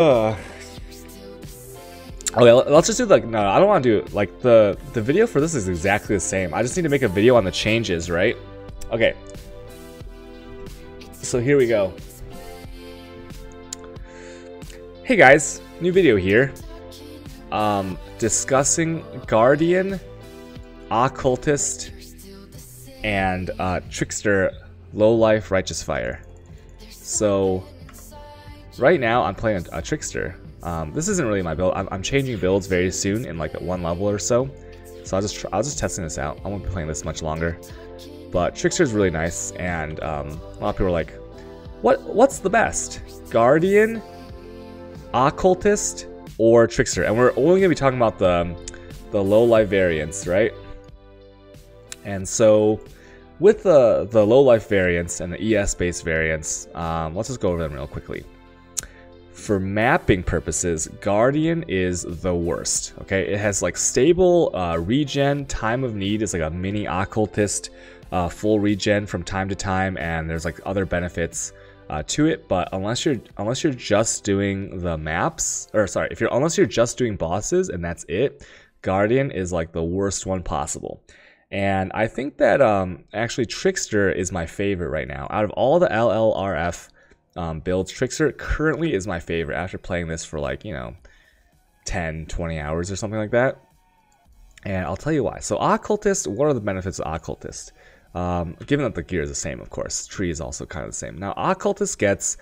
Okay, let's just do like, no, I don't want to do like the video for this is exactly the same. I just need to make a video on the changes, right? Okay. So here we go. Hey guys, new video here. Discussing Guardian, Occultist, and Trickster Low Life Righteous Fire. So right now I'm playing a Trickster. This isn't really my build. I'm changing builds very soon in like one level or so. So I'll just testing this out. I won't be playing this much longer. But Trickster is really nice, and a lot of people are like, what's the best? Guardian, Occultist, or Trickster? And we're only gonna be talking about the low life variants, right? And so with the low life variants and the ES based variants, let's just go over them real quickly. For mapping purposes, Guardian is the worst. Okay, it has like stable regen. Time of need is like a mini Occultist, full regen from time to time, and there's like other benefits to it. But unless you're just doing the maps, or sorry, unless you're just doing bosses and that's it, Guardian is like the worst one possible. And I think that actually Trickster is my favorite right now. Out of all the LLRF builds, Trickster currently is my favorite after playing this for like, 10, 20 hours or something like that. And I'll tell you why. So Occultist, what are the benefits of Occultist? Given that the gear is the same, of course. Tree is also kind of the same. Now Occultist gets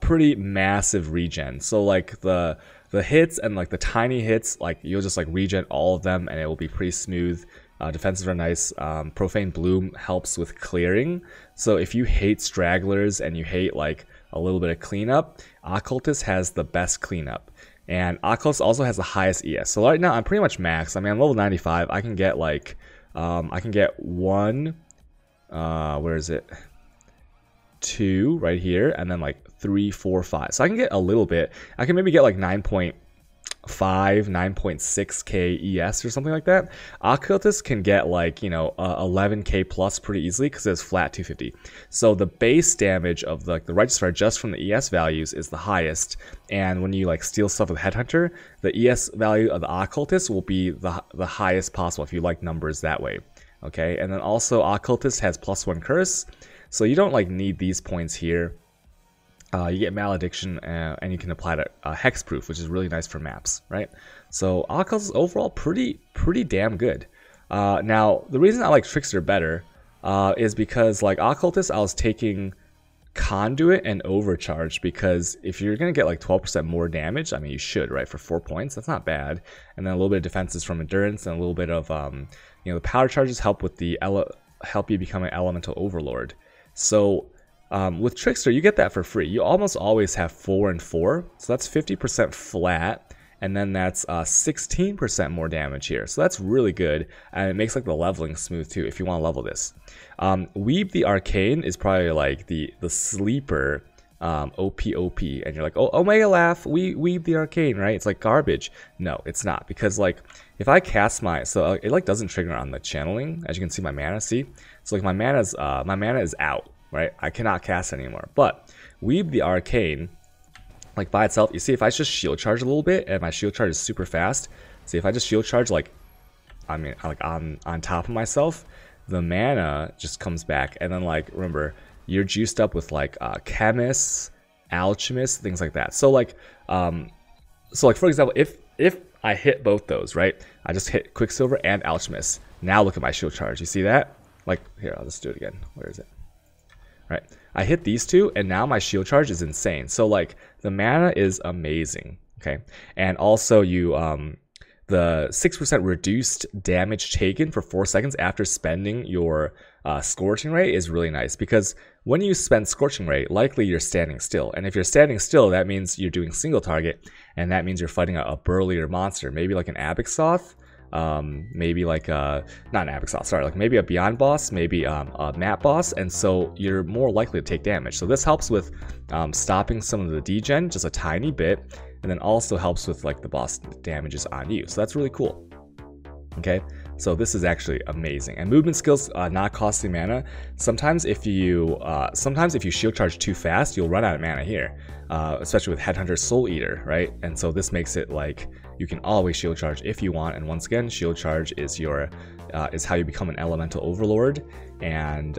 pretty massive regen. So like the hits and like the tiny hits, like you'll just like regen all of them and it will be pretty smooth. Defenses are nice. Profane Bloom helps with clearing. So if you hate stragglers and you hate like a little bit of cleanup, Occultist has the best cleanup. And Occultist also has the highest ES. So right now I'm pretty much max. I mean, I'm level 95. I can get like, I can get one, where is it? 2 right here, and then like 3, 4, 5. So I can get a little bit. I can maybe get like 9.5, 9.6k ES or something like that. Occultist can get like 11k plus pretty easily because it's flat 250. So the base damage of the Righteous Fire just from the ES values is the highest, and when you like steal stuff with Headhunter, the ES value of the Occultist will be the highest possible if you like numbers that way. Okay, and then also Occultist has +1 curse, so you don't like need these points here. You get Malediction, and you can apply to Hexproof, which is really nice for maps, right? So Occultist is overall pretty damn good. Now the reason I like Trickster better is because like Occultist, I was taking Conduit and Overcharge, because if you're gonna get like 12% more damage, I mean you should, right, for 4 points, that's not bad. And then a little bit of defenses from Endurance, and a little bit of the Powder Charges help with the help you become an Elemental Overlord. So with Trickster, you get that for free. You almost always have 4 and 4, so that's 50% flat, and then that's 16% more damage here. So that's really good, and it makes like the leveling smooth too if you want to level this. Weeb the Arcane is probably like the sleeper OP, and you're like, oh, Omega Laugh, Weeb the Arcane, right? It's like garbage. No, it's not, because like if I cast so it like doesn't trigger on the channeling, as you can see my mana, see? So like my mana is out. Right, I cannot cast anymore. But Weeb the Arcane, like by itself, you see if I just shield charge a little bit, and my shield charge is super fast. See if I just shield charge like, I mean, like on top of myself, the mana just comes back. And then like remember, you're juiced up with like Chemists, Alchemists, things like that. So like for example, if I hit both those, right, I just hit Quicksilver and Alchemist. Now look at my shield charge. You see that? Like here, I'll just do it again. Where is it? Right, I hit these two, and now my shield charge is insane. So like the mana is amazing. Okay, and also you the 6% reduced damage taken for 4 seconds after spending your Scorching Ray is really nice, because when you spend Scorching Ray, likely you're standing still, and if you're standing still, that means you're doing single target, and that means you're fighting a burlier monster, maybe like an Abixoth. Maybe like not an Abixoth, sorry, like maybe a Beyond boss, maybe a map boss, and so you're more likely to take damage. So this helps with stopping some of the degen just a tiny bit, and then also helps with like the boss damages on you. So that's really cool. Okay, So this is actually amazing. And movement skills, not costing mana. Sometimes if you shield charge too fast, you'll run out of mana here, especially with Headhunter Soul Eater, right? And so this makes it like you can always shield charge if you want. And once again, shield charge is your is how you become an elemental overlord, and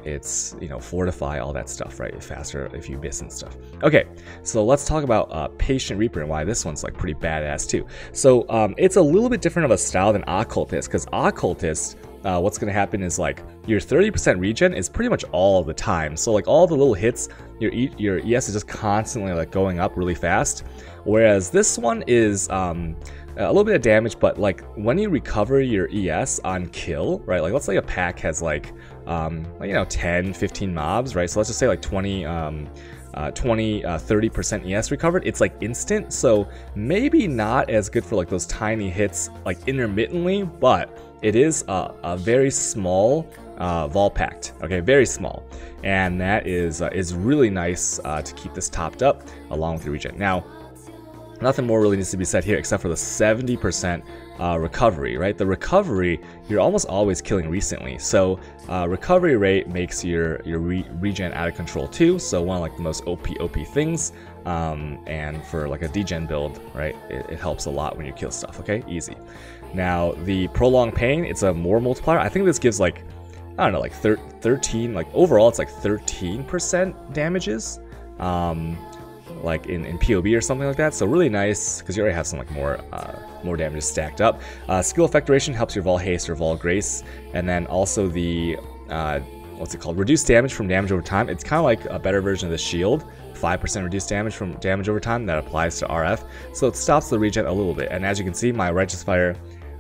it's, you know, fortify, all that stuff, right? Faster if you miss and stuff. Okay, so let's talk about Patient Reaper and why this one's like pretty badass too. So it's a little bit different of a style than Occultist, because Occultist, what's going to happen is like your 30% regen is pretty much all the time. So like all the little hits, your ES is just constantly like going up really fast. Whereas this one is a little bit of damage, but like when you recover your ES on kill, right? Like let's say a pack has like, you know, 10, 15 mobs, right? So let's just say like 20, 30% ES recovered. It's like instant. So maybe not as good for like those tiny hits like intermittently, but it is a very small vol pact, okay, very small, and that is really nice to keep this topped up along with your regen. Now, nothing more really needs to be said here except for the 70% recovery, right? The recovery, you're almost always killing recently, so recovery rate makes your regen out of control too. So one of like the most OP things, and for like a degen build, right? It helps a lot when you kill stuff. Okay, easy. Now the prolonged pain, it's a more multiplier. I think this gives like, I don't know, like 13, like overall it's like 13% damages, like in POB or something like that. So really nice, because you already have some like more damages stacked up. Skill effect duration helps your Vol Haste or Vol Grace, and then also the what's it called? Reduced damage from damage over time. It's kind of like a better version of the shield. 5% reduced damage from damage over time that applies to RF, so it stops the regen a little bit. And as you can see, my Righteous Fire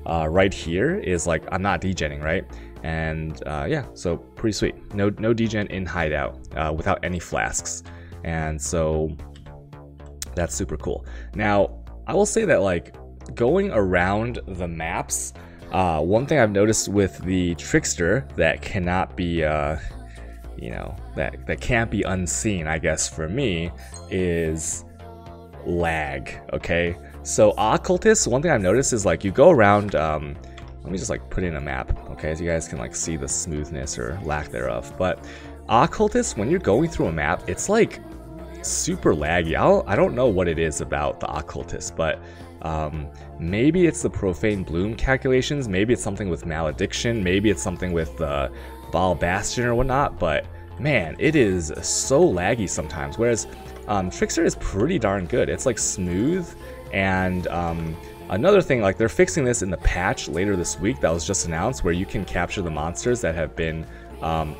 right here is like I'm not degenning, right? And yeah, so pretty sweet. No degen in Hideout without any flasks, and so that's super cool. Now, I will say that like going around the maps, one thing I've noticed with the Trickster that cannot be, you know, that can't be unseen, I guess, for me, is lag, okay? So Occultist, one thing I've noticed is like you go around, let me just like put in a map, okay, so you guys can like see the smoothness or lack thereof. But Occultist, when you're going through a map, it's like super laggy. I don't know what it is about the Occultist, but maybe it's the Profane Bloom calculations, maybe it's something with Malediction, maybe it's something with Baal Bastion or whatnot, but man, it is so laggy sometimes. Whereas Trickster is pretty darn good. It's like smooth. And another thing, like they're fixing this in the patch later this week that was just announced, where you can capture the monsters that have been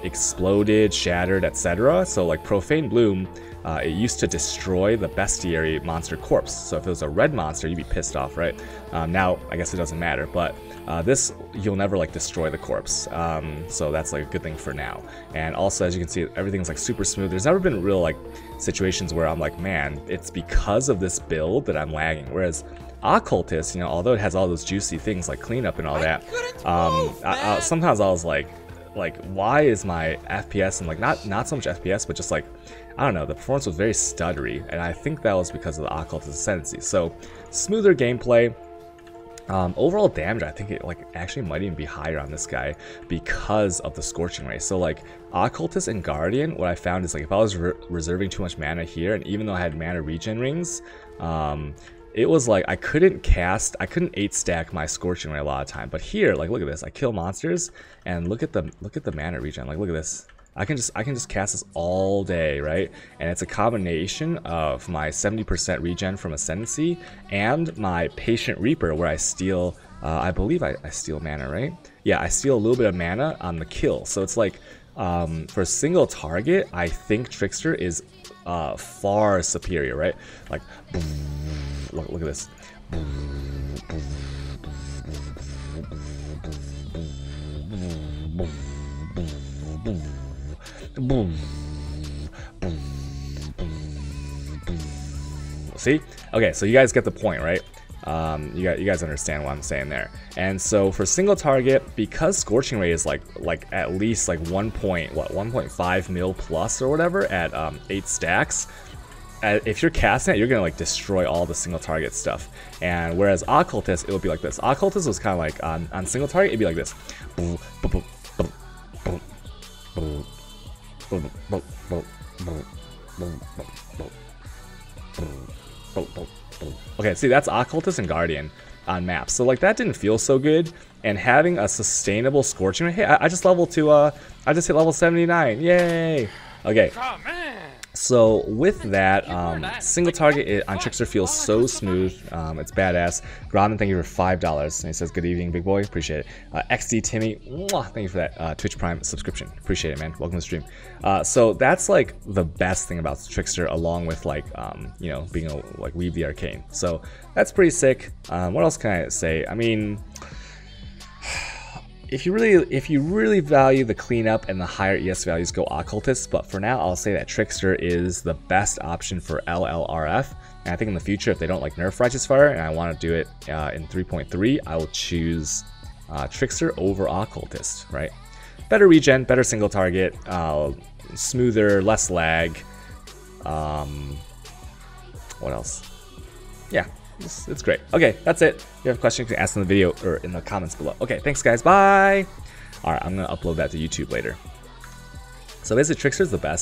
exploded, shattered, etc. So like Profane Bloom, it used to destroy the bestiary monster corpse. So if it was a red monster, you'd be pissed off, right? Now, I guess it doesn't matter, but this, you'll never like destroy the corpse. So that's like a good thing for now. And also, as you can see, everything's like super smooth. There's never been real like situations where I'm like, man, it's because of this build that I'm lagging. Whereas Occultist, you know, although it has all those juicy things like cleanup and all that, sometimes I was like, why is my FPS, and like not so much FPS, but just like, I don't know, the performance was very stuttery, and I think that was because of the Occultist Ascendancy. So smoother gameplay. Overall damage, I think it like actually might even be higher on this guy because of the Scorching Ray. So like Occultist and Guardian, what I found is like if I was reserving too much mana here, and even though I had mana regen rings, it was like I couldn't 8 stack my Scorching Ray a lot of time. But here, like look at this, I kill monsters and look at the mana regen. Like look at this. I can just cast this all day, right? And it's a combination of my 70% regen from Ascendancy and my Patient Reaper, where I steal, I believe I steal mana, right? Yeah, I steal a little bit of mana on the kill. So it's like, for a single target, I think Trickster is far superior, right? Like, boom, look at this. Boom, boom, boom, boom. See? Okay, so you guys get the point, right? You guys understand what I'm saying there. And so for single target, because Scorching Ray is like at least like 1.5 mil plus or whatever at 8 stacks, if you're casting it, you're gonna like destroy all the single target stuff. And whereas Occultist, it would be like this. Occultist was kind of like on single target, it'd be like this. Okay, see, that's Occultist and Guardian on maps. So like that didn't feel so good. And having a sustainable scorching rate. Hey, I just leveled to I just hit level 79. Yay! Okay. So with that, single target on Trickster feels so smooth. It's badass. Grodman, thank you for $5. And he says, good evening, big boy. Appreciate it. XD Timmy, mwah, thank you for that Twitch Prime subscription. Appreciate it, man. Welcome to the stream. So that's like the best thing about Trickster, along with like, you know, being able to like weave the arcane. So that's pretty sick. What else can I say? I mean, if you really value the cleanup and the higher ES values, go Occultist. But for now, I'll say that Trickster is the best option for LLRF. And I think in the future, if they don't like nerf Righteous Fire and I want to do it in 3.3, I will choose Trickster over Occultist, right? Better regen, better single target, smoother, less lag. What else? Yeah. It's great. Okay, that's it. If you have a question, you can ask in the video or in the comments below. Okay, thanks guys. Bye. All right, I'm going to upload that to YouTube later. So basically, Trickster's the best.